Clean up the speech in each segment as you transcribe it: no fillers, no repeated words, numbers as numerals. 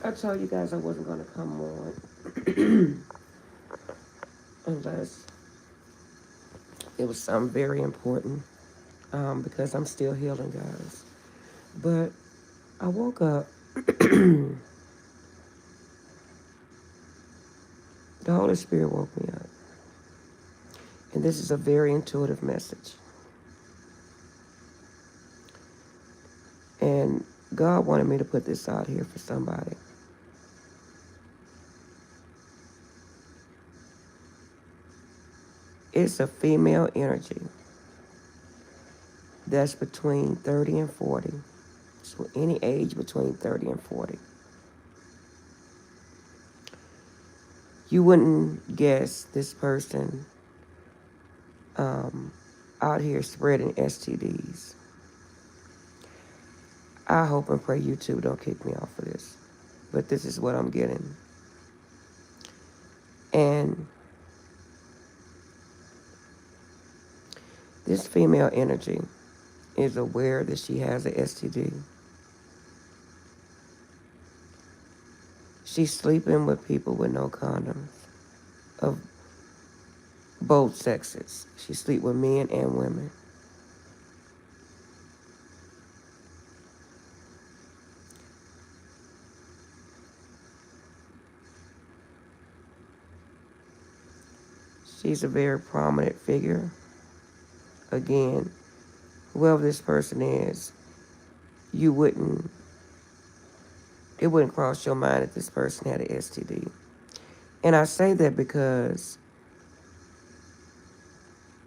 I told you guys I wasn't going to come on unless it was something very important, because I'm still healing, guys. But I woke up, the Holy Spirit woke me up. And this is a very intuitive message. And God wanted me to put this out here for somebody. It's a female energy that's between 30 and 40. So any age between 30 and 40. You wouldn't guess this person um, out here spreading STDs. I hope and pray YouTube don't kick me off of this. But this is what I'm getting. And this female energy is aware that she has a STD. She's sleeping with people with no condoms of both sexes. She sleep with men and women. She's a very prominent figure. Again, whoever this person is, you wouldn't, it wouldn't cross your mind that this person had an STD. And I say that because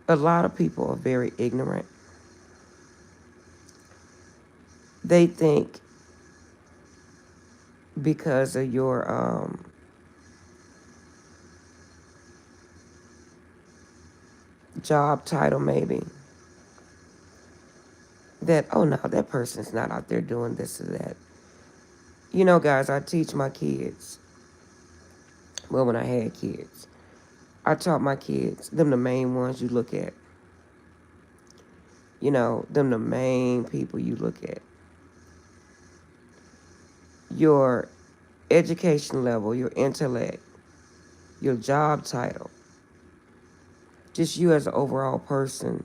a lot of people are very ignorant. They think because of your job title, maybe, that, oh no, that person's not out there doing this or that. You know, guys, I teach my kids. Well, when I had kids, I taught my kids, them the main ones you look at. You know, them the main people you look at. Your education level, your intellect, your job title, just you as an overall person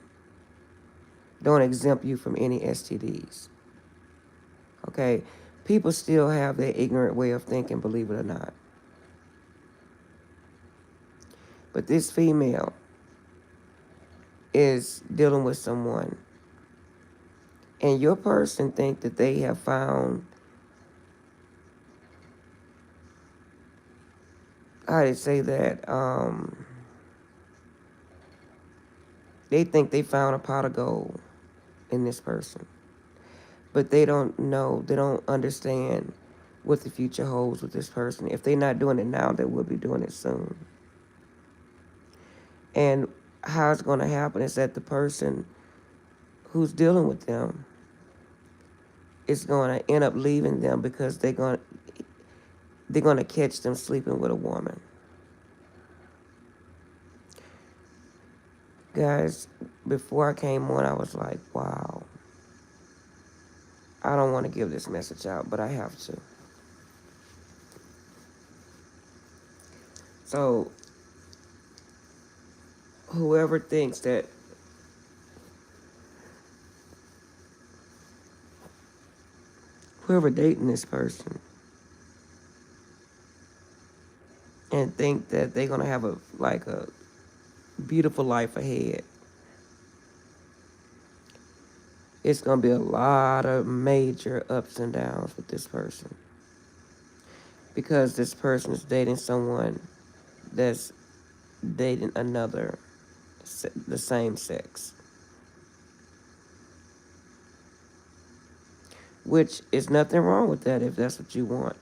don't exempt you from any STDs. Okay? People still have their ignorant way of thinking, believe it or not. But this female is dealing with someone, and your person think that they have found, how to say that, they think they found a pot of gold in this person. But they don't know, they don't understand what the future holds with this person. If they're not doing it now, they will be doing it soon. And how it's going to happen is that the person who's dealing with them is going to end up leaving them because they're going to catch them sleeping with a woman. Guys, before I came on, I was like, wow, I don't want to give this message out, but I have to. So whoever thinks that, whoever dating this person and think that they're going to have a beautiful life ahead, it's going to be a lot of major ups and downs with this person. Because this person is dating someone that's dating another, the same sex. Which is nothing wrong with that if that's what you want.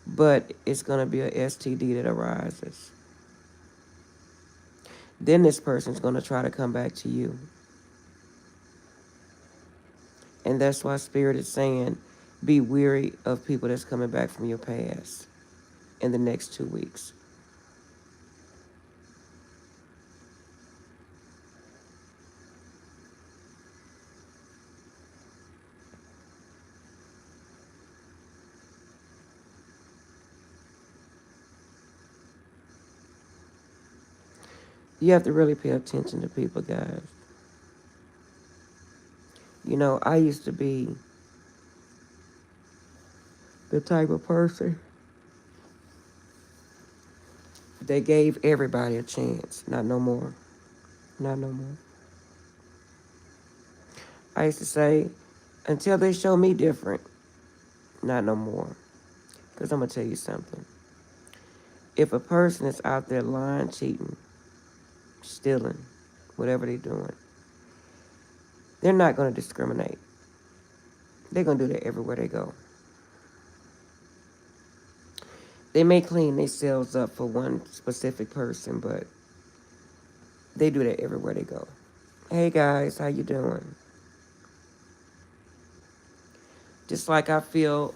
But it's going to be a STD that arises. Then this person's going to try to come back to you. And that's why Spirit is saying, be weary of people that's coming back from your past in the next 2 weeks. You have to really pay attention to people, guys. You know, I used to be the type of person that gave everybody a chance. Not no more. Not no more. I used to say, until they show me different, not no more. Because I'm going to tell you something. If a person is out there lying, cheating, stealing, whatever they're doing, they're not going to discriminate. They're going to do that everywhere they go. They may clean themselves up for one specific person, but they do that everywhere they go. Hey guys, how you doing? Just like I feel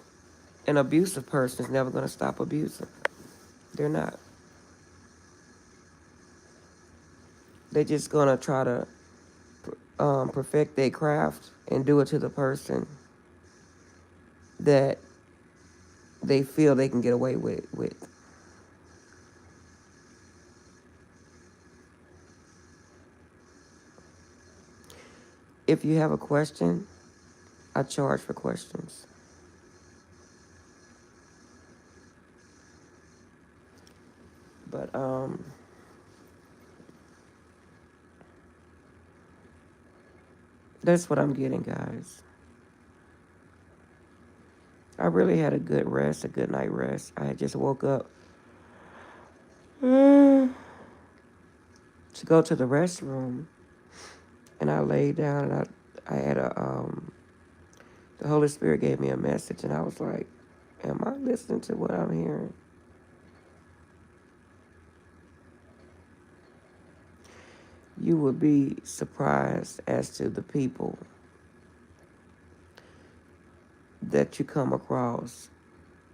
an abusive person is never going to stop abusing. They're not. They're just going to try to perfect their craft and do it to the person that they feel they can get away with. If you have a question, I charge for questions. But that's what I'm getting, guys. I really had a good rest, a good night rest. I had just woke up to go to the restroom, and I laid down, and I had the Holy Spirit gave me a message, and I was like, am I listening to what I'm hearing? You would be surprised as to the people that you come across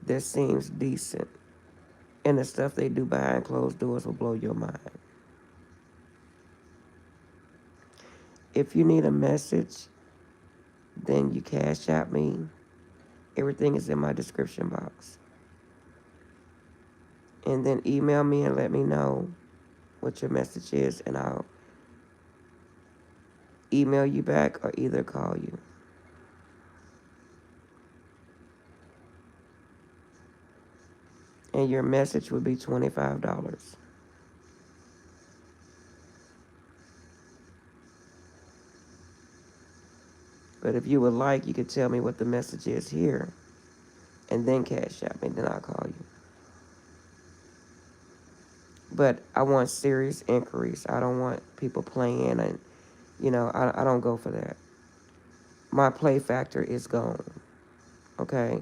that seems decent, and the stuff they do behind closed doors will blow your mind. If you need a message, then you cash out me. Everything is in my description box. And then email me and let me know what your message is, and I'll email you back or either call you. And your message would be $25. But if you would like, you could tell me what the message is here and then cash out me, then I'll call you. But I want serious inquiries. I don't want people playing, and, I don't go for that. My play factor is gone, okay?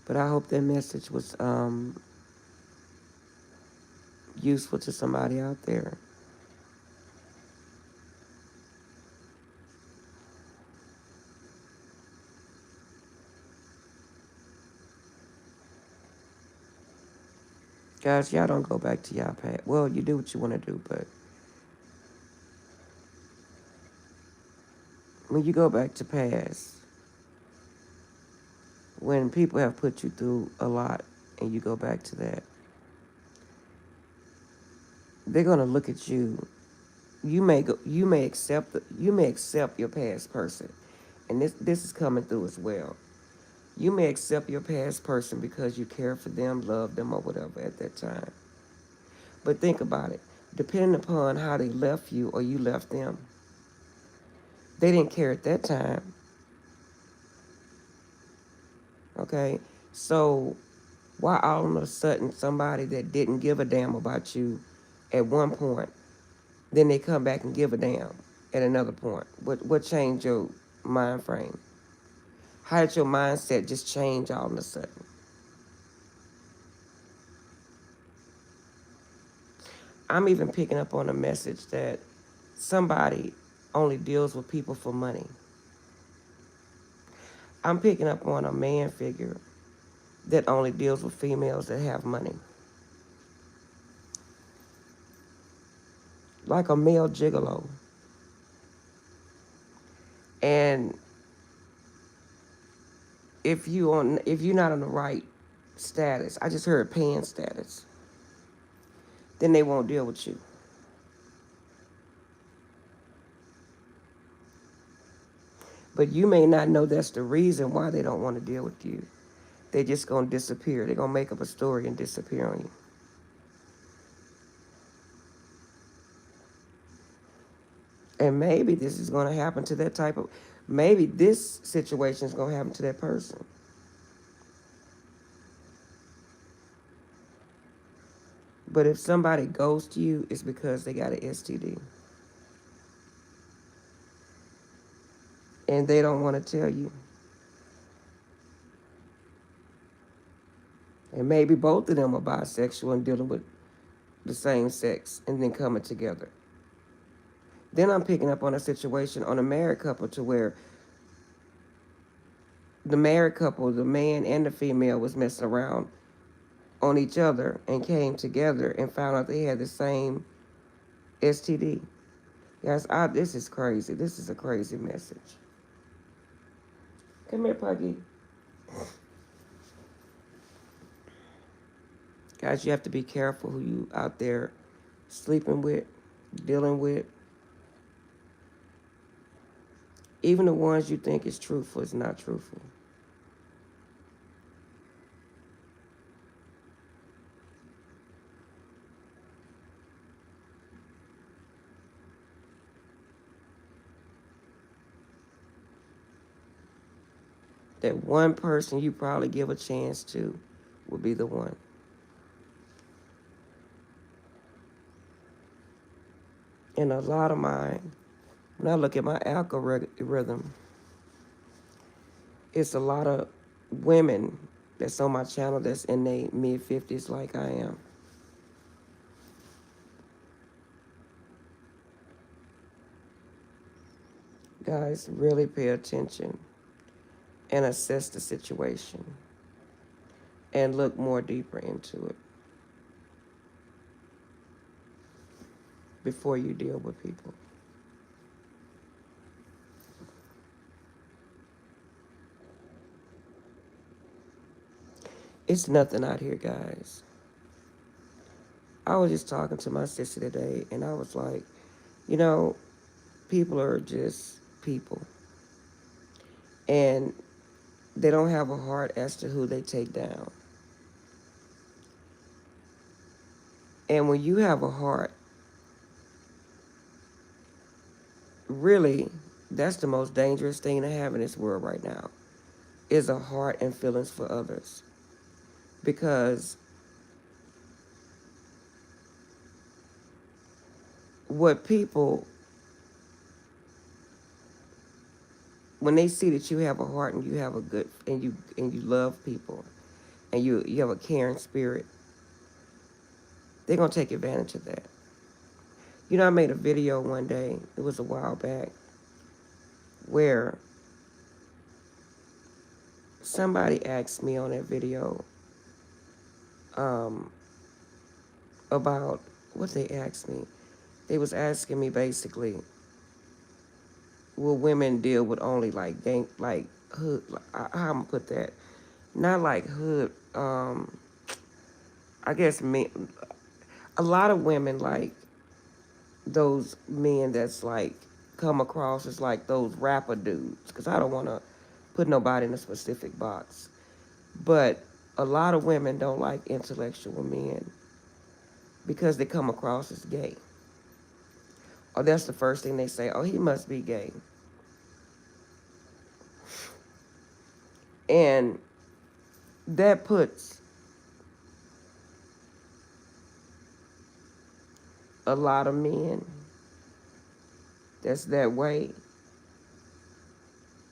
But I hope that message was useful to somebody out there. Guys, y'all don't go back to y'all past. Well, you do what you want to do, but when you go back to past, when people have put you through a lot and you go back to that, they're gonna look at you. You may accept your past person, and this is coming through as well. You may accept your past person because you care for them, love them, or whatever at that time. But think about it. Depending upon how they left you or you left them, they didn't care at that time. Okay? So why all of a sudden somebody that didn't give a damn about you at one point, then they come back and give a damn at another point? What changed your mind frame? How did your mindset just change all of a sudden? I'm even picking up on a message that somebody only deals with people for money. I'm picking up on a man figure that only deals with females that have money. like a male gigolo. And if you're not on the right status, I just heard paying status, then they won't deal with you. But you may not know that's the reason why they don't want to deal with you. They just gonna disappear. They're gonna make up a story and disappear on you. And maybe this is gonna happen to that type of maybe this situation is gonna happen to that person. But if somebody ghosts you, it's because they got an STD. And they don't want to tell you. And maybe both of them are bisexual and dealing with the same sex and then coming together. Then I'm picking up on a situation on a married couple to where the married couple, the man and the female, was messing around on each other and came together and found out they had the same STD. Guys, this is crazy. This is a crazy message. Come here, Puggy. Guys, you have to be careful who you out there sleeping with, dealing with. Even the ones you think is truthful is not truthful. That one person you probably give a chance to will be the one. And a lot of mine, when I look at my algorithm, it's a lot of women that's on my channel that's in their mid-50s like I am. Guys, really pay attention and assess the situation and look more deeper into it before you deal with people. It's nothing out here, guys. I was just talking to my sister today, and I was like, you know, people are just people. And they don't have a heart as to who they take down. And when you have a heart, really, that's the most dangerous thing to have in this world right now, is a heart and feelings for others. Because what people, when they see that you have a heart and you have a good, and you love people, and you have a caring spirit, they're going to take advantage of that. You know, I made a video one day, it was a while back, where somebody asked me on that video about what they asked me. They was asking me basically, will women deal with only like gang, like hood, how I'm gonna put that? Not like hood, I guess a lot of women like those men that's like come across as like those rapper dudes, because I don't want to put nobody in a specific box. But a lot of women don't like intellectual men because they come across as gay. Or that's the first thing they say, oh, he must be gay. And that puts a lot of men that's that way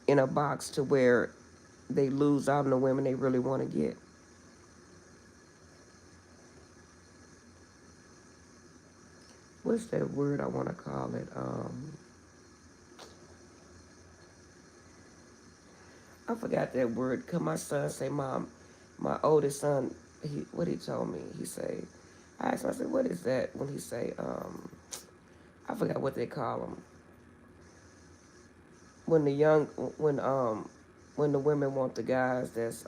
in a box to where they lose out on the women they really want to get. What's that word I want to call it? I forgot that word. Cause my son say, Mom, my oldest son, what he told me, he say, I asked him, I said, what is that? When he say, I forgot what they call them. When the young, when the women want the guys that's,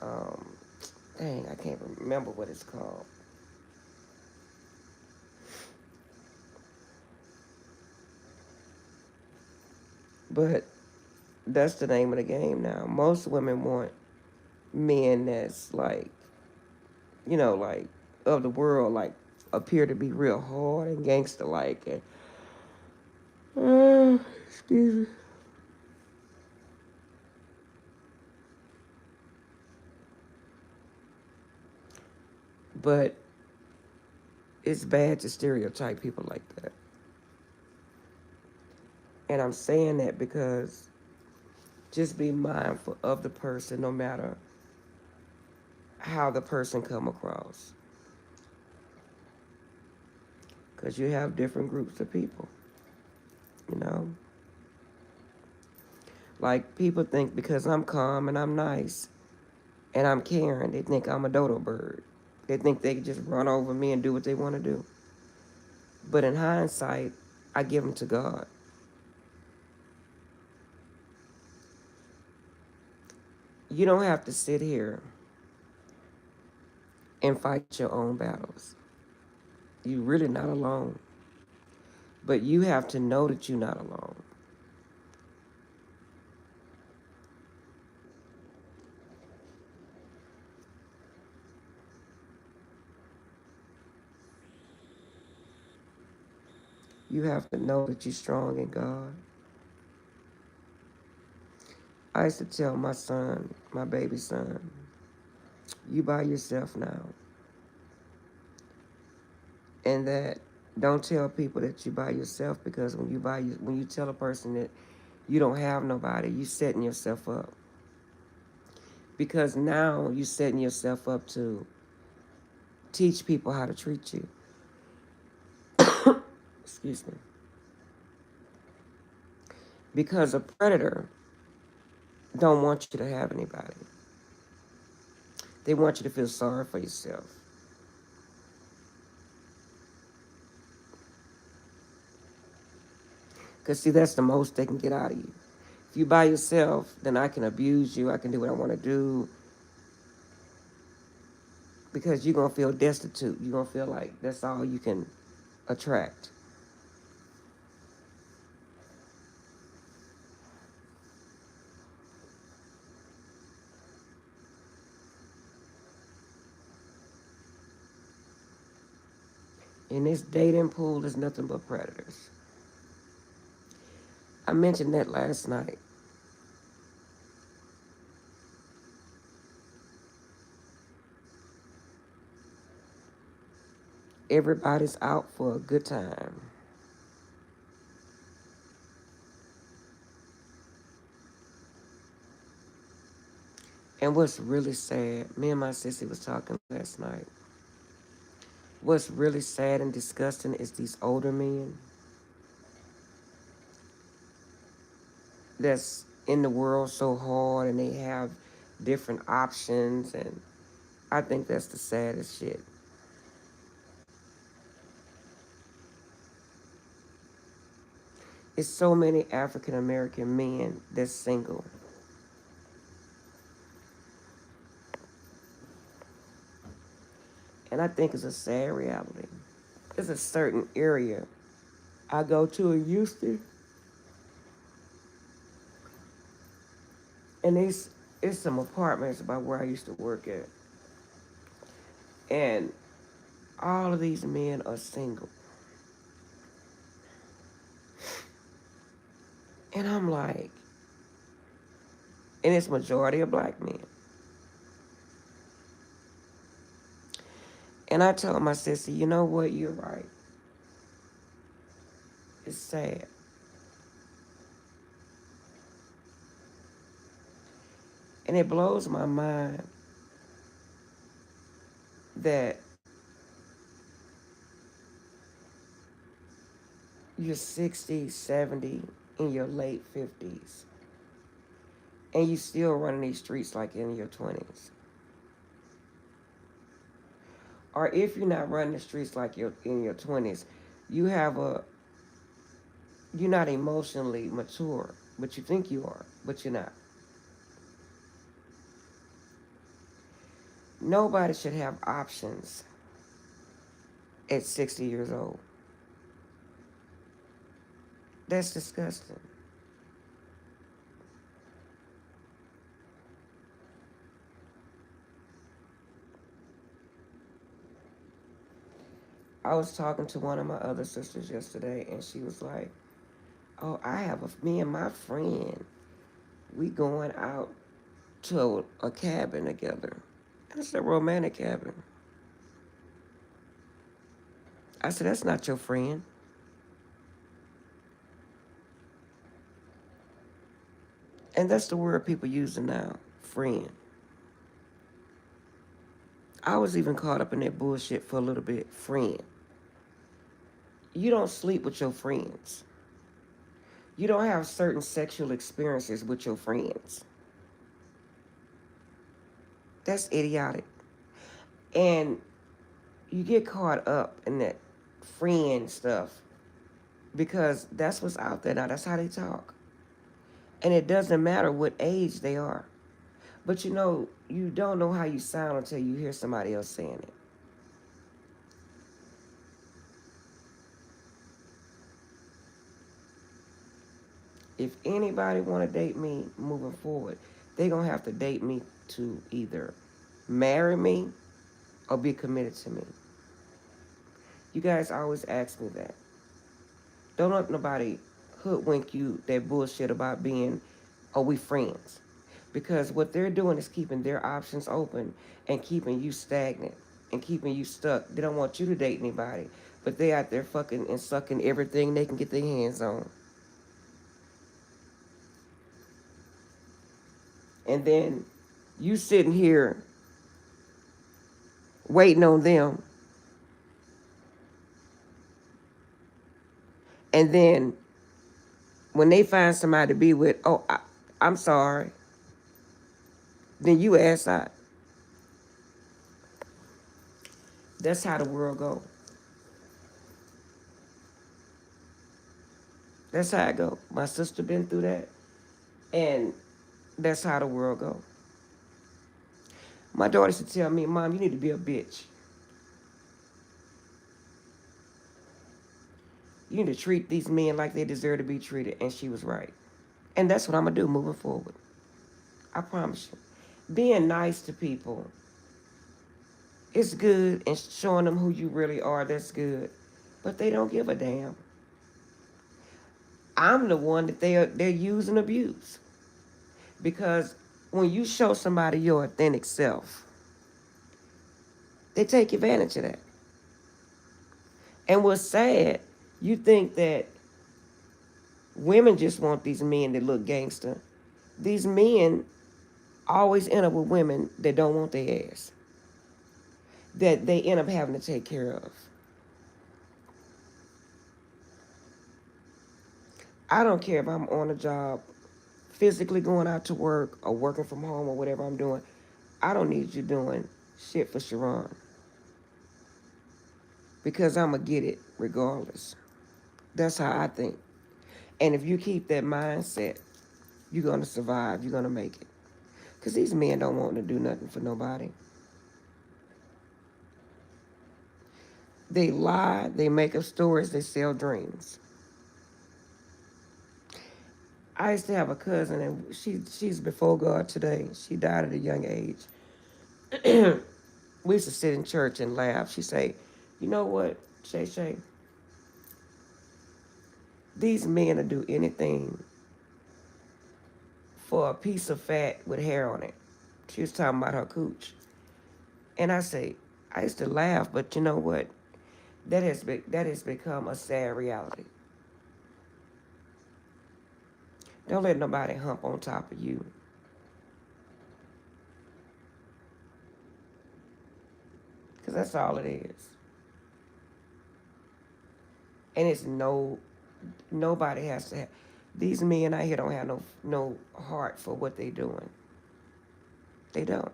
dang, I can't remember what it's called. But that's the name of the game now. Most women want men that's like, like of the world, like appear to be real hard and gangster like. And, excuse me. But it's bad to stereotype people like that. And I'm saying that because just be mindful of the person no matter how the person come across. Because you have different groups of people, you know? Like people think because I'm calm and I'm nice and I'm caring, they think I'm a dodo bird. They think they can just run over me and do what they want to do. But in hindsight, I give them to God. You don't have to sit here and fight your own battles. You're really not alone. But you have to know that you're not alone. You have to know that you're strong in God. I used to tell my son, my baby son, you by yourself now. And that don't tell people that you by yourself because when you tell a person that you don't have nobody, you setting yourself up. Because now you setting yourself up to teach people how to treat you. Excuse me. Because a predator don't want you to have anybody. They want you to feel sorry for yourself. Because, see, that's the most they can get out of you. If you by yourself, then I can abuse you. I can do what I want to do. Because you're going to feel destitute. You're going to feel like that's all you can attract. And this dating pool is nothing but predators. I mentioned that last night. Everybody's out for a good time. And what's really sad, me and my sissy was talking last night. What's really sad and disgusting is these older men that's in the world so hard and they have different options, and I think that's the saddest shit. It's so many African American men that's single. And I think it's a sad reality. There's a certain area I go to in Houston, and it's some apartments by where I used to work at. And all of these men are single. And I'm like, and it's majority of black men. And I told my sister, you know what, you're right. It's sad. And it blows my mind that you're 60, 70, in your late 50s, and you still running these streets like in your 20s. Or if you're not running the streets like you're in your 20s, you have You're not emotionally mature, but you think you are, but you're not. Nobody should have options at 60 years old. That's disgusting. I was talking to one of my other sisters yesterday, and she was like, "Oh, me and my friend, we going out to a cabin together." It's a romantic cabin. I said, "That's not your friend." And that's the word people using now, friend. I was even caught up in that bullshit for a little bit, friend. You don't sleep with your friends. You don't have certain sexual experiences with your friends. That's idiotic. And you get caught up in that friend stuff because that's what's out there now. That's how they talk. And it doesn't matter what age they are. But you know, you don't know how you sound until you hear somebody else saying it. If anybody want to date me moving forward, they going to have to date me to either marry me or be committed to me. You guys always ask me that. Don't let nobody hoodwink you that bullshit about being, oh, we friends. Because what they're doing is keeping their options open and keeping you stagnant and keeping you stuck. They don't want you to date anybody, but they out there fucking and sucking everything they can get their hands on. And then you sitting here waiting on them, and then when they find somebody to be with, oh, I'm sorry, then you ass out. That's how the world go. That's how it go. My sister been through that, and that's how the world go. My daughter used to tell me, Mom, you need to be a bitch. You need to treat these men like they deserve to be treated, and she was right. And that's what I'm gonna do moving forward. I promise you. Being nice to people is good, and showing them who you really are, that's good. But they don't give a damn. I'm the one that they're use and abuse. Because when you show somebody your authentic self, they take advantage of that. And what's sad, you think that women just want these men that look gangster. These men always end up with women that don't want their ass, that they end up having to take care of. I don't care if I'm on a job, physically going out to work or working from home or whatever I'm doing. I don't need you doing shit for Sharon because I'm going to get it regardless. That's how I think. And if you keep that mindset, you're going to survive. You're going to make it. Because these men don't want to do nothing for nobody. They lie. They make up stories. They sell dreams. I used to have a cousin, and she's before God today. She died at a young age. We used to sit in church and laugh. She'd say, you know what, Shay Shay? These men will do anything for a piece of fat with hair on it. She was talking about her cooch. And I used to laugh, but you know what? That has become a sad reality. Don't let nobody hump on top of you. Because that's all it is. And it's nobody has to have, these men out here don't have no heart for what they doing. They don't.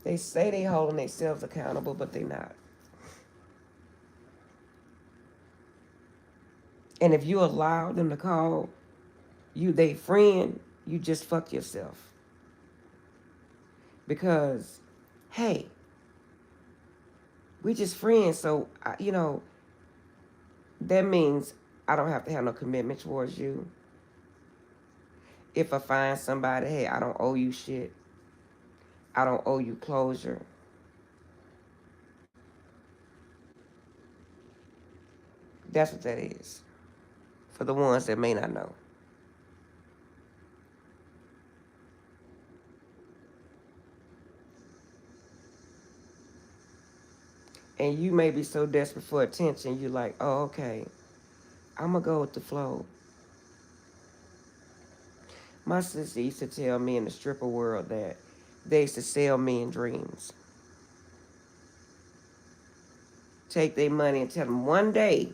They say they holding themselves accountable, but they not. And if you allow them to call you they friend, you just fuck yourself. Because, hey, we just friends, so that means I don't have to have no commitment towards you. If I find somebody, hey, I don't owe you shit. I don't owe you closure. That's what that is. For the ones that may not know. And you may be so desperate for attention, you're like, oh, okay, I'm going to go with the flow. My sister used to tell me in the stripper world that they used to sell men dreams. Take their money and tell them one day,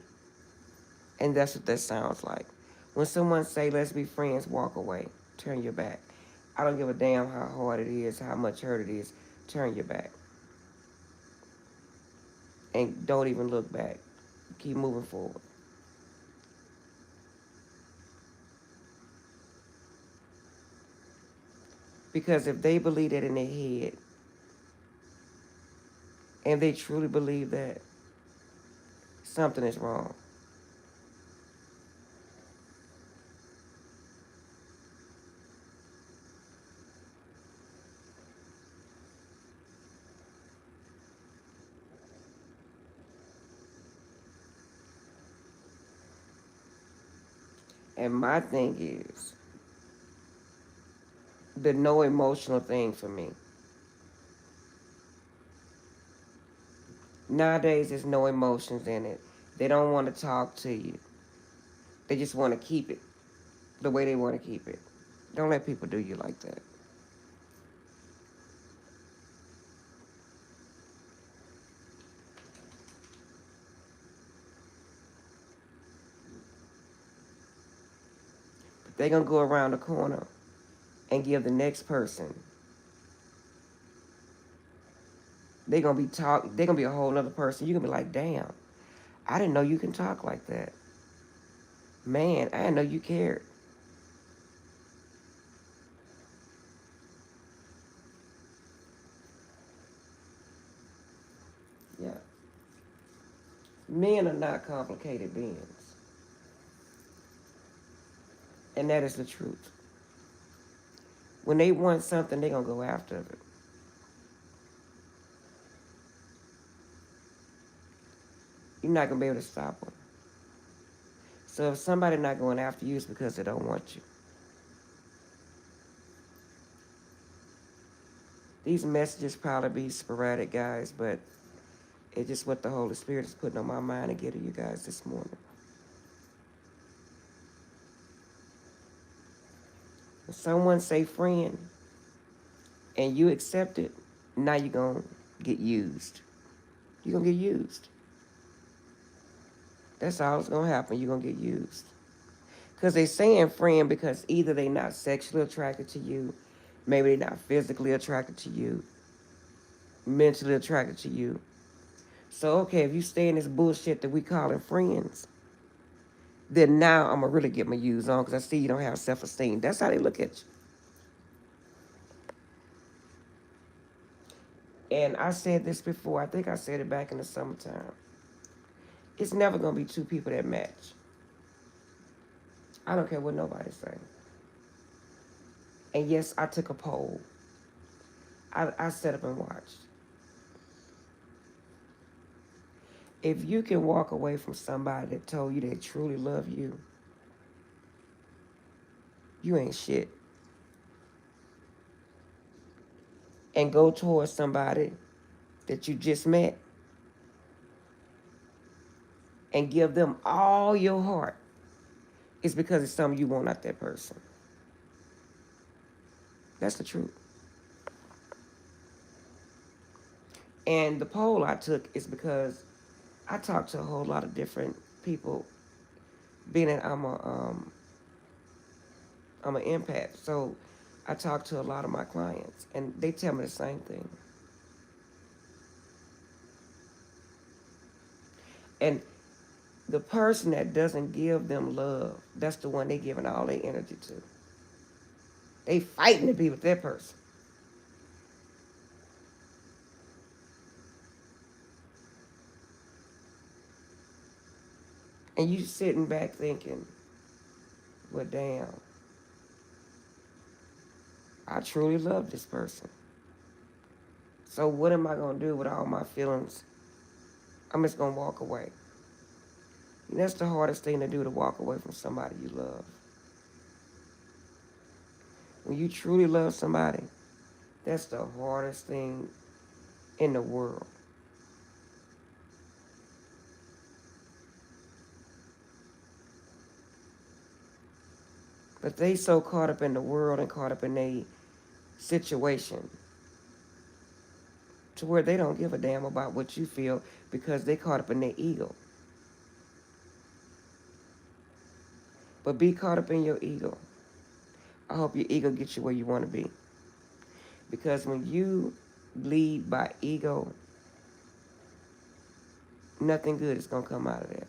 and that's what that sounds like. When someone say, let's be friends, walk away. Turn your back. I don't give a damn how hard it is, how much hurt it is. Turn your back. And don't even look back. Keep moving forward. Because if they believe that in their head, and they truly believe that, something is wrong. And my thing is, the no emotional thing for me. Nowadays, there's no emotions in it. They don't want to talk to you. They just want to keep it the way they want to keep it. Don't let people do you like that. They're going to go around the corner and give the next person. They're going to be a whole other person. You're going to be like, damn, I didn't know you can talk like that. Man, I didn't know you cared. Yeah. Men are not complicated beings. And that is the truth. When they want something, they're going to go after it. You're not going to be able to stop them. So if somebody not going after you, it's because they don't want you. These messages probably be sporadic, guys, but it's just what the Holy Spirit is putting on my mind to get to you guys this morning. If someone say friend and you accept it, now you're going to get used. You're going to get used. That's all that's going to happen. You're going to get used. Because they saying friend because either they not sexually attracted to you, maybe they're not physically attracted to you, mentally attracted to you. So, okay, if you stay in this bullshit that we calling friends, then now I'm going to really get my use on because I see you don't have self-esteem. That's how they look at you. And I said this before. I think I said it back in the summertime. It's never going to be two people that match. I don't care what nobody say. And yes, I took a poll. I sat up and watched. If you can walk away from somebody that told you they truly love you, you ain't shit. And go towards somebody that you just met and give them all your heart, it's because it's something you want out that person. That's the truth. And the poll I took is because I talked to a whole lot of different people, being that I'm an empath. So I talk to a lot of my clients, and they tell me the same thing. And The person that doesn't give them love, that's the one they giving all their energy to. They fighting to be with that person. And you sitting back thinking, well, damn, I truly love this person. So what am I going to do with all my feelings? I'm just going to walk away. And that's the hardest thing to do, to walk away from somebody you love. When you truly love somebody, that's the hardest thing in the world. But they so caught up in the world and caught up in their situation to where they don't give a damn about what you feel because they caught up in their ego. But be caught up in your ego. I hope your ego gets you where you want to be. Because when you lead by ego, nothing good is going to come out of that.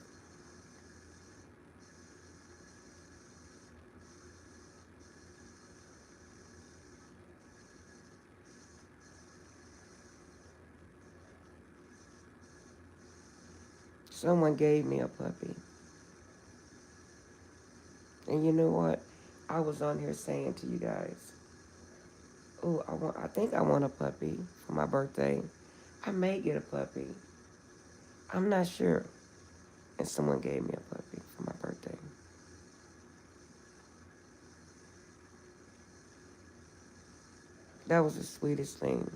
Someone gave me a puppy. And you know what? I was on here saying to you guys, oh, I think I want a puppy for my birthday. I may get a puppy. I'm not sure. And someone gave me a puppy for my birthday. That was the sweetest thing.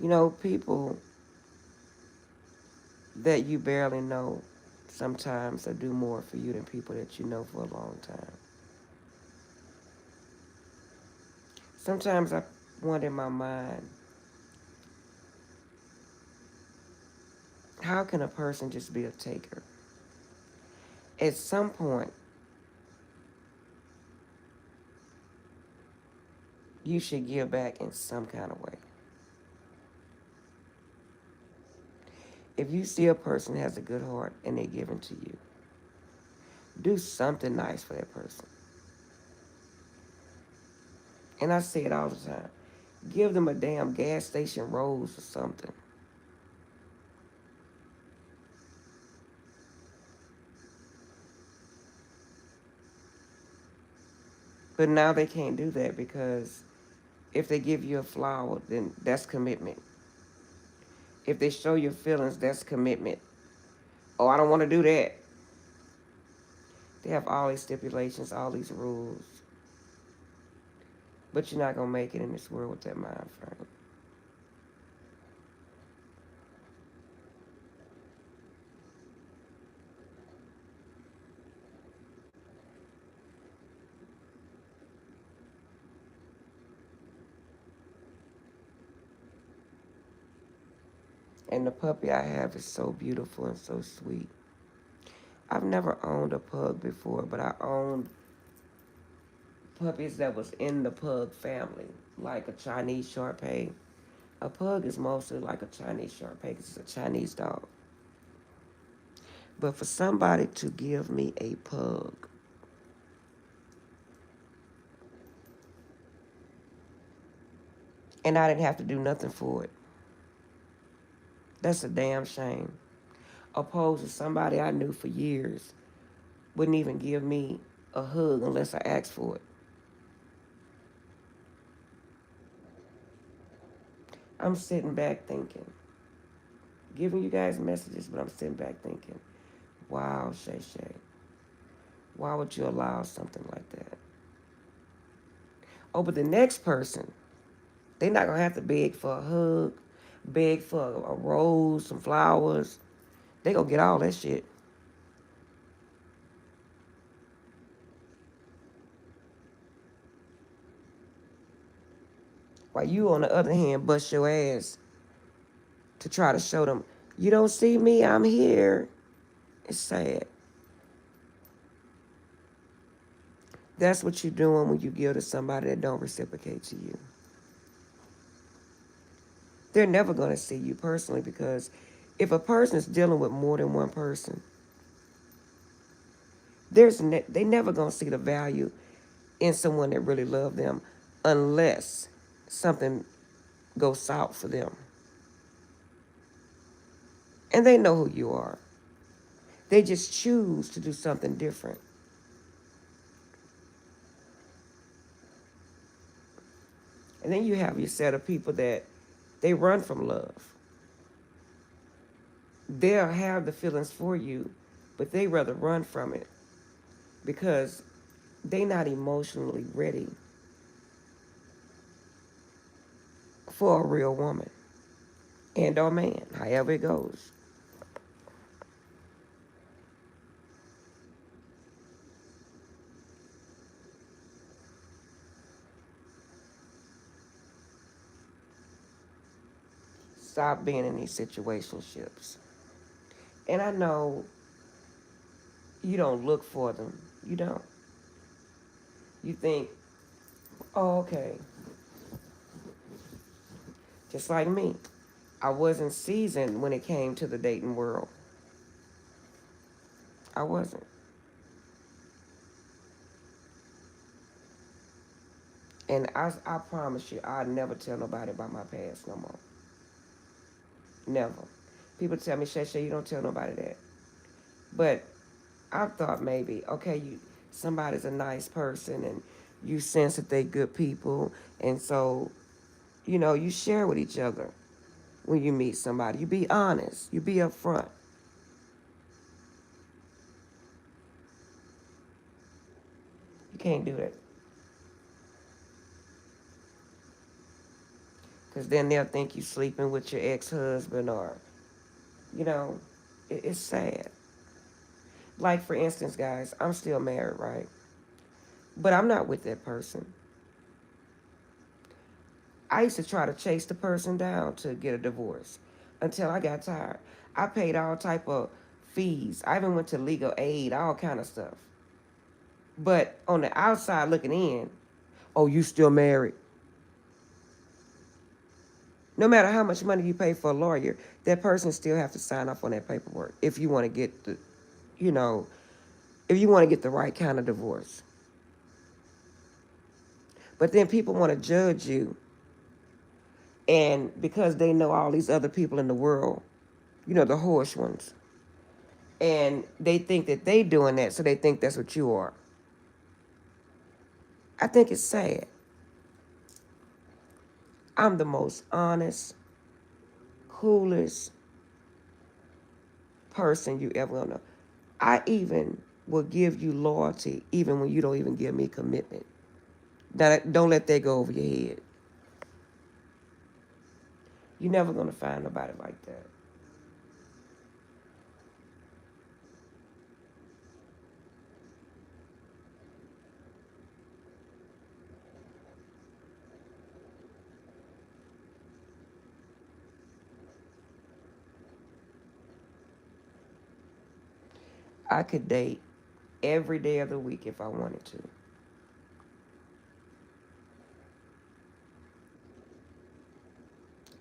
You know, people that you barely know sometimes will do more for you than people that you know for a long time. Sometimes I wonder in my mind, how can a person just be a taker? At some point, you should give back in some kind of way. If you see a person has a good heart and they're giving to you, do something nice for that person. And I say it all the time. Give them a damn gas station rose or something. But now they can't do that because if they give you a flower, then that's commitment. If they show your feelings, that's commitment. Oh, I don't want to do that. They have all these stipulations, all these rules. But you're not going to make it in this world with that mind frame. And the puppy I have is so beautiful and so sweet. I've never owned a pug before, but I owned puppies that was in the pug family, like a Chinese Shar Pei. A pug is mostly like a Chinese Shar Pei because it's a Chinese dog. But for somebody to give me a pug, and I didn't have to do nothing for it, that's a damn shame. Opposed to somebody I knew for years wouldn't even give me a hug unless I asked for it. I'm sitting back thinking, giving you guys messages, but I'm sitting back thinking, wow, Shay Shay, why would you allow something like that? Oh, but the next person, they're not going to have to beg for a hug, beg for a rose, some flowers. They going to get all that shit. While you, on the other hand, bust your ass to try to show them, you don't see me, I'm here. It's sad. That's what you're doing when you give to somebody that don't reciprocate to you. They're never going to see you personally, because if a person is dealing with more than one person, they never going to see the value in someone that really loves them unless something goes south for them. And they know who you are. They just choose to do something different. And then you have your set of people that they run from love. They'll have the feelings for you, but they rather run from it because they not emotionally ready for a real woman and or man, however it goes. Stop being in these situationships. And I know you don't look for them. You don't. You think, oh, okay, just like me. I wasn't seasoned when it came to the dating world. I wasn't. And I promise you, I'll never tell nobody about my past no more. Never. People tell me, Shay, you don't tell nobody that. But I thought maybe, okay, somebody's a nice person and you sense that they good people. And so, you share with each other when you meet somebody. You be honest. You be upfront. You can't do that. Because then they'll think you sleeping with your ex-husband or, you know, it's sad. Like, for instance, guys, I'm still married, right? But I'm not with that person. I used to try to chase the person down to get a divorce until I got tired. I paid all type of fees. I even went to legal aid, all kind of stuff. But on the outside looking in, oh, you still married. No matter how much money you pay for a lawyer, that person still have to sign off on that paperwork if you want to get the, you know, if you want to get the right kind of divorce. But then people want to judge you, and because they know all these other people in the world, the horse ones, and they think that they doing that, so they think that's what you are. I think it's sad. I'm the most honest, coolest person you ever gonna know. I even will give you loyalty even when you don't even give me commitment. Don't let that go over your head. You're never gonna find nobody like that. I could date every day of the week if I wanted to.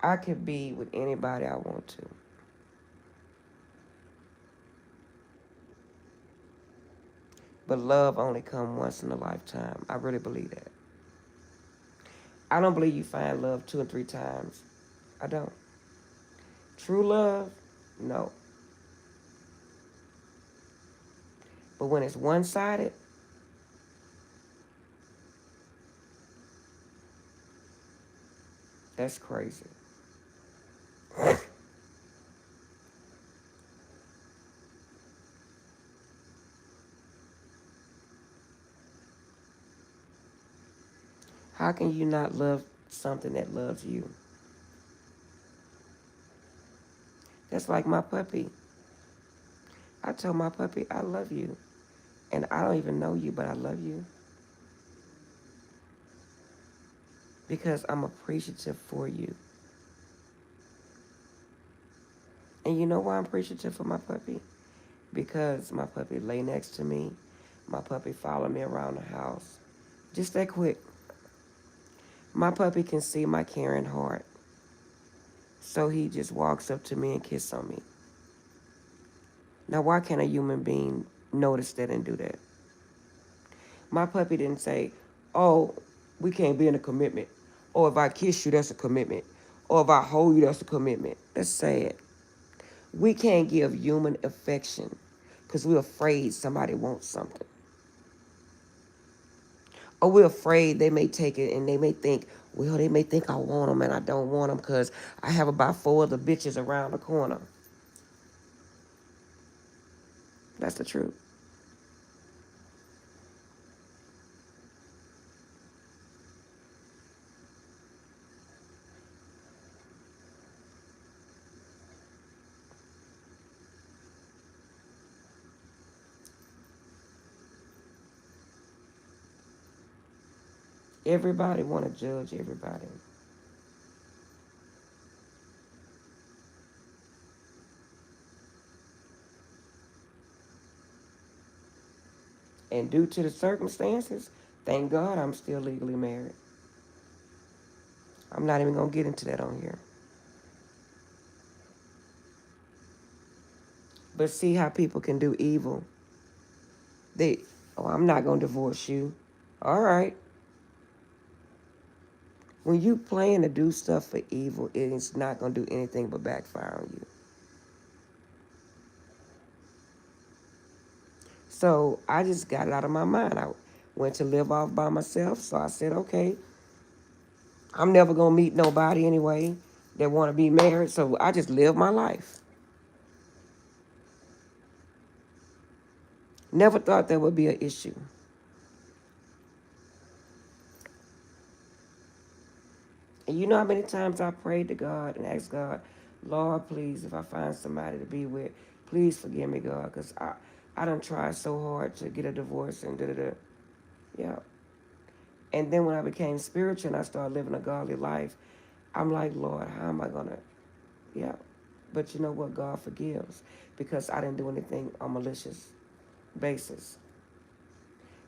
I could be with anybody I want to. But love only comes once in a lifetime. I really believe that. I don't believe you find love 2 or 3 times. I don't. True love, no. But when it's one-sided, that's crazy. How can you not love something that loves you? That's like my puppy. I told my puppy, I love you. And I don't even know you, but I love you. Because I'm appreciative for you. And you know why I'm appreciative for my puppy? Because my puppy lay next to me. My puppy follow me around the house. Just that quick. My puppy can see my caring heart. So he just walks up to me and kisses on me. Now, why can't a human being notice that and do that? My puppy didn't say, oh, we can't be in a commitment. Or if I kiss you, that's a commitment. Or if I hold you, that's a commitment. That's sad. We can't give human affection because we're afraid somebody wants something. Or we're afraid they may take it and they may think, well, they may think I want them and I don't want them because I have about 4 other bitches around the corner. That's the truth. Everybody want to judge everybody. And due to the circumstances, thank God I'm still legally married. I'm not even going to get into that on here. But see how people can do evil. They, oh, I'm not going to divorce you. All right. When you plan to do stuff for evil, it's not going to do anything but backfire on you. So I just got it out of my mind. I went to live off by myself. So I said, okay, I'm never going to meet nobody anyway that want to be married. So I just live my life. Never thought that would be an issue. And you know how many times I prayed to God and asked God, Lord, please, if I find somebody to be with, please forgive me, God, because I done tried so hard to get a divorce and da-da-da. Yeah. And then when I became spiritual and I started living a godly life, I'm like, Lord, how am I going to, yeah. But you know what? God forgives because I didn't do anything on malicious basis.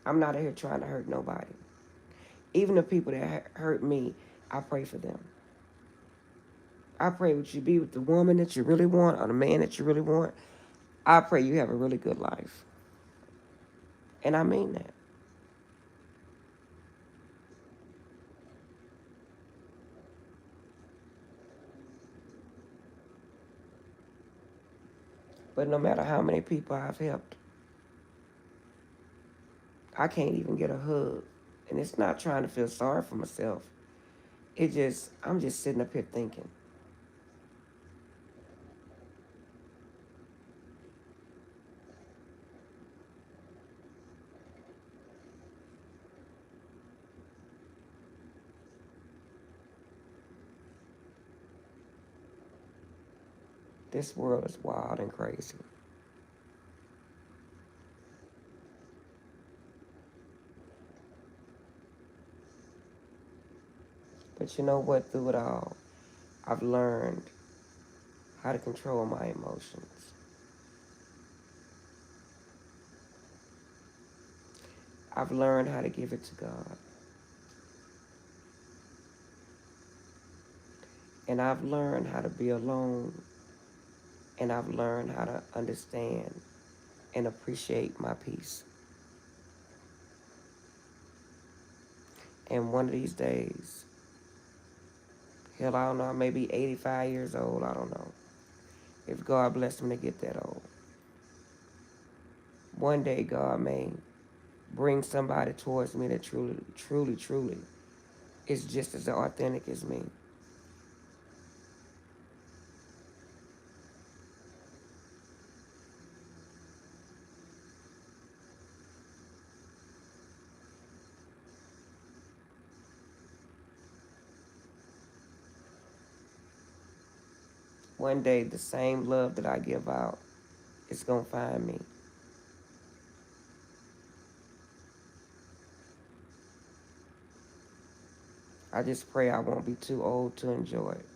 I'm not out here trying to hurt nobody. Even the people that hurt me, I pray for them. I pray that you be with the woman that you really want or the man that you really want. I pray you have a really good life. And I mean that. But no matter how many people I've helped, I can't even get a hug. And it's not trying to feel sorry for myself. I'm just sitting up here thinking. This world is wild and crazy. But you know what? Through it all, I've learned how to control my emotions. I've learned how to give it to God. And I've learned how to be alone. And I've learned how to understand and appreciate my peace. And one of these days, hell, I don't know, I may be 85 years old, I don't know. If God blessed me to get that old. One day, God may bring somebody towards me that truly is just as authentic as me. One day, the same love that I give out is going to find me. I just pray I won't be too old to enjoy it.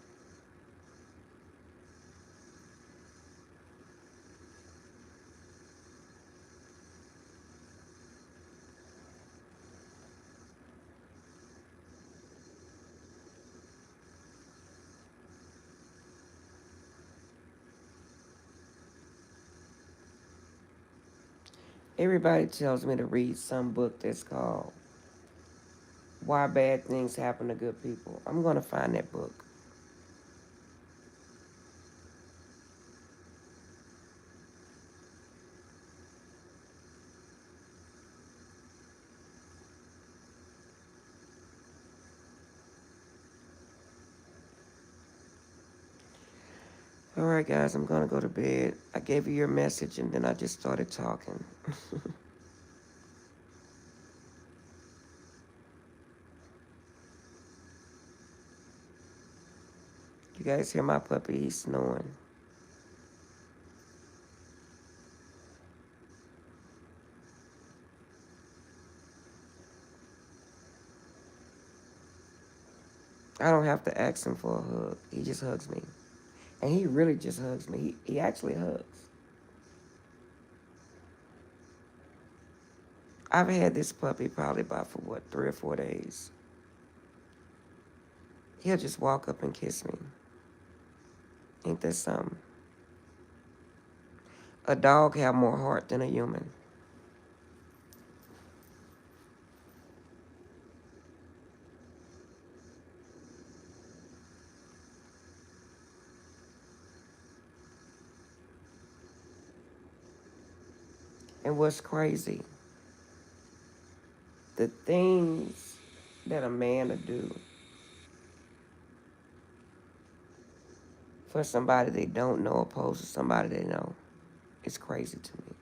Everybody tells me to read some book that's called Why Bad Things Happen to Good People. I'm going to find that book. All right, guys, I'm going to go to bed. I gave you your message and then I just started talking. You guys hear my puppy? He's snoring. I don't have to ask him for a hug. He just hugs me. And he really just hugs me. He actually hugs. I've had this puppy probably about for 3 or 4 days. He'll just walk up and kiss me. Ain't that something? A dog have more heart than a human. And what's crazy, the things that a man will do for somebody they don't know opposed to somebody they know, it's crazy to me.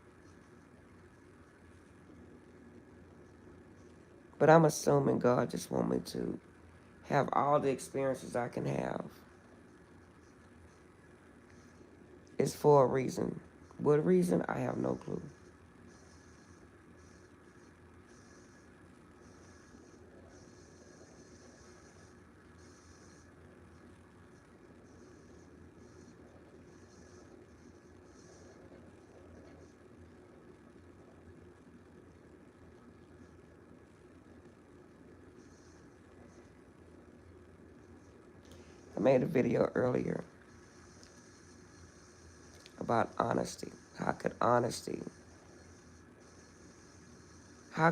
But I'm assuming God just want me to have all the experiences I can have. It's for a reason. What reason? I have no clue. I made a video earlier about honesty. How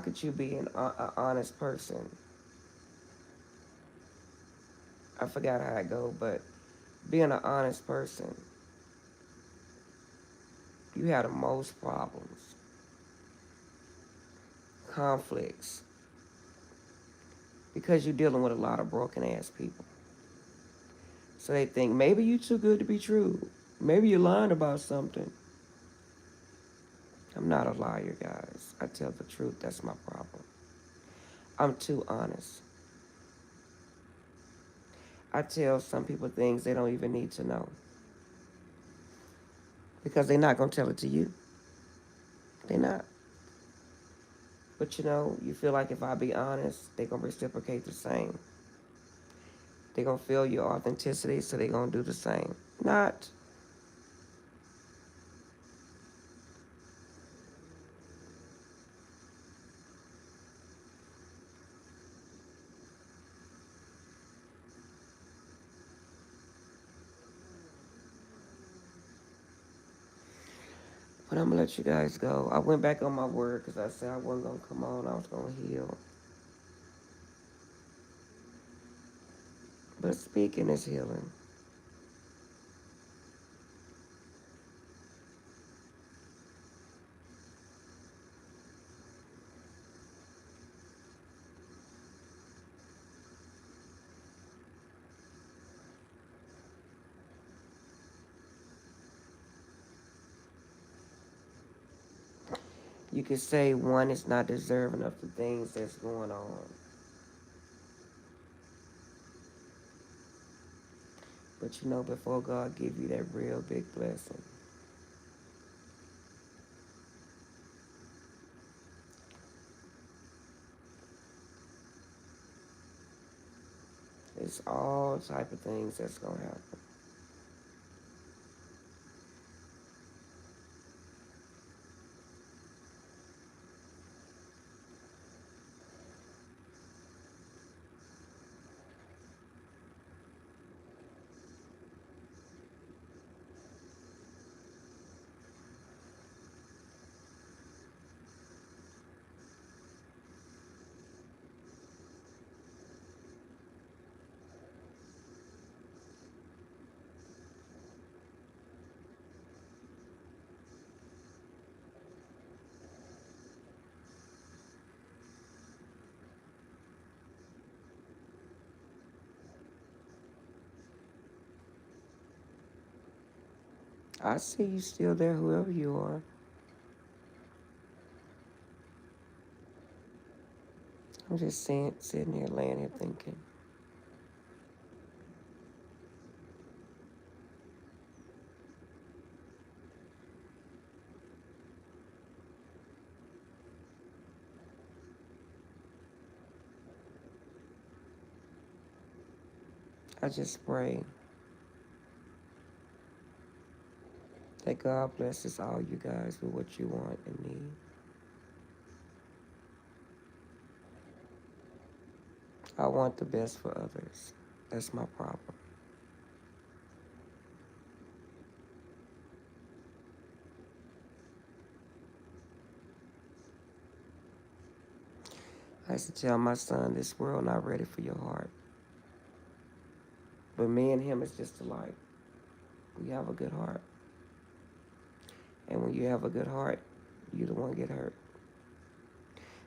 could you be an honest person? I forgot how it go, but being an honest person, you have the most problems, conflicts, because you're dealing with a lot of broken ass people. So they think maybe you too good to be true. Maybe you're lying about something. I'm not a liar, guys. I tell the truth. That's my problem. I'm too honest. I tell some people things they don't even need to know because they're not going to tell it to you. They're not. But you feel like if I be honest, they're going to reciprocate the same. They're going to feel your authenticity, so they're going to do the same. Not. But I'm going to let you guys go. I went back on my word because I said I wasn't going to come on. I was going to heal. But speaking is healing. You could say one is not deserving of the things that's going on. But before God give you that real big blessing, it's all type of things that's going to happen. I see you still there, whoever you are. I'm just sitting here, laying here thinking. I just pray that God blesses all you guys with what you want and need. I want the best for others. That's my problem. I used to tell my son, this world not ready for your heart. But me and him is just alike. We have a good heart. And when you have a good heart, you the one get hurt.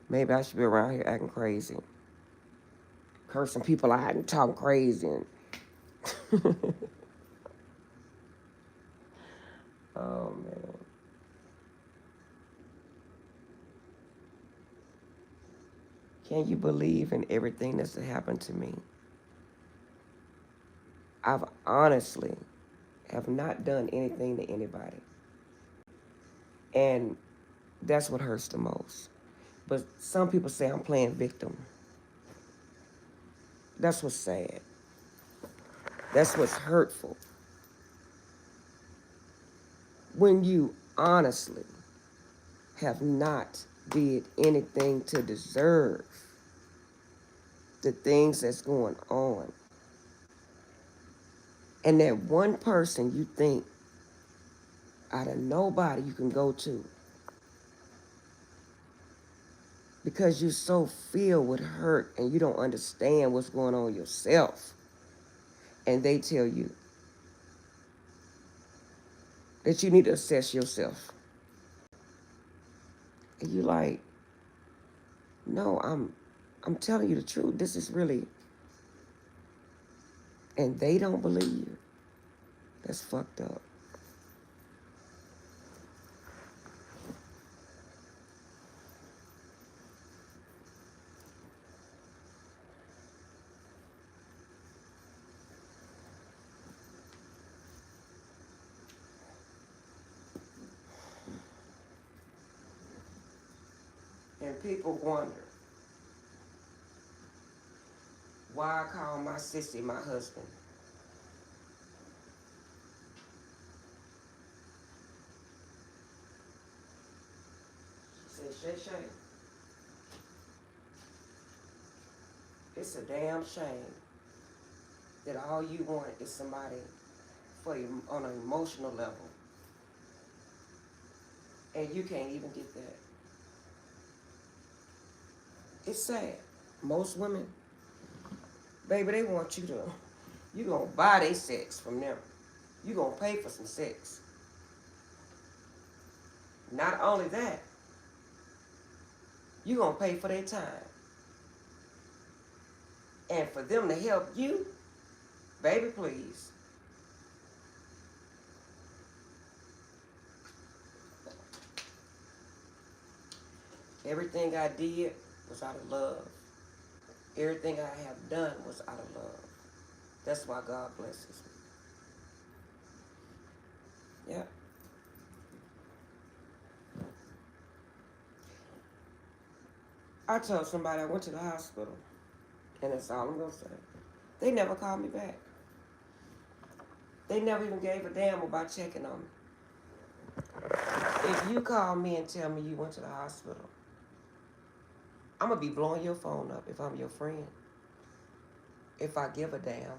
Maybe I should be around here acting crazy. Cursing people out and talking crazy. And oh, man. Can you believe in everything that's happened to me? I've honestly have not done anything to anybody. And that's what hurts the most. But some people say I'm playing victim. That's what's sad. That's what's hurtful. When you honestly have not did anything to deserve the things that's going on. And that one person you think out of nobody you can go to because you're so filled with hurt and you don't understand what's going on yourself. And they tell you that you need to assess yourself. And you like, no, I'm telling you the truth. This is really, and they don't believe you. That's fucked up. And people wonder why I call my sissy my husband. She said, Shay Shay, it's a damn shame that all you want is somebody for you on an emotional level. And you can't even get that. It's sad. Most women, baby, they want you to, you gonna buy their sex from them. You gonna pay for some sex. Not only that, you gonna pay for their time. And for them to help you, baby, please. Everything I did was out of love. Everything I have done was out of love. That's why God blesses me. Yeah. I told somebody I went to the hospital, and that's all I'm gonna say. They never called me back. They never even gave a damn about checking on me. If you call me and tell me you went to the hospital, I'm gonna be blowing your phone up if I'm your friend. If I give a damn.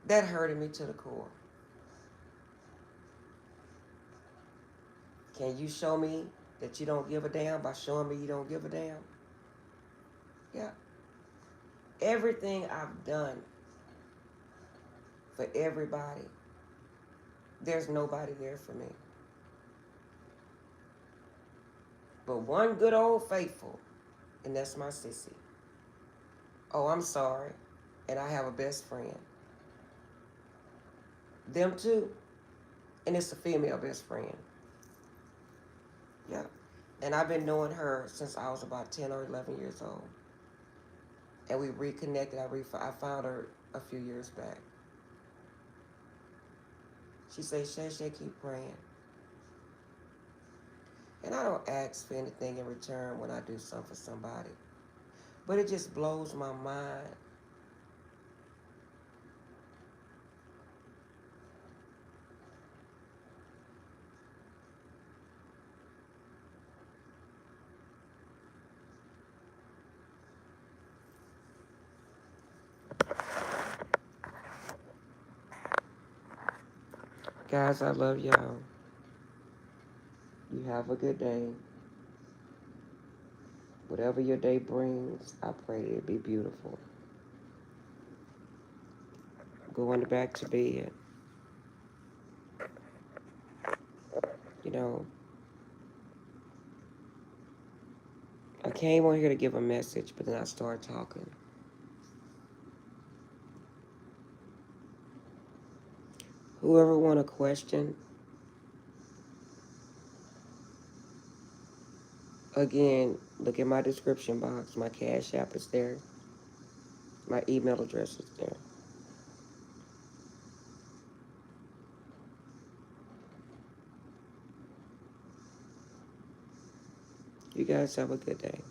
That hurted me to the core. Can you show me that you don't give a damn by showing me you don't give a damn? Yeah. Everything I've done for everybody, there's nobody there for me. But one good old faithful, and that's my sissy. Oh, I'm sorry, and I have a best friend. Them too. And it's a female best friend. Yeah. And I've been knowing her since I was about 10 or 11 years old. And we reconnected. I found her a few years back. She said, Shay, keep praying. And I don't ask for anything in return when I do something for somebody. But it just blows my mind. Guys, I love y'all. You have a good day. Whatever your day brings, I pray that it be beautiful. Going back to bed. You know, I came on here to give a message, but then I started talking. Whoever want a question, again, look at my description box. My Cash App is there. My email address is there. You guys have a good day.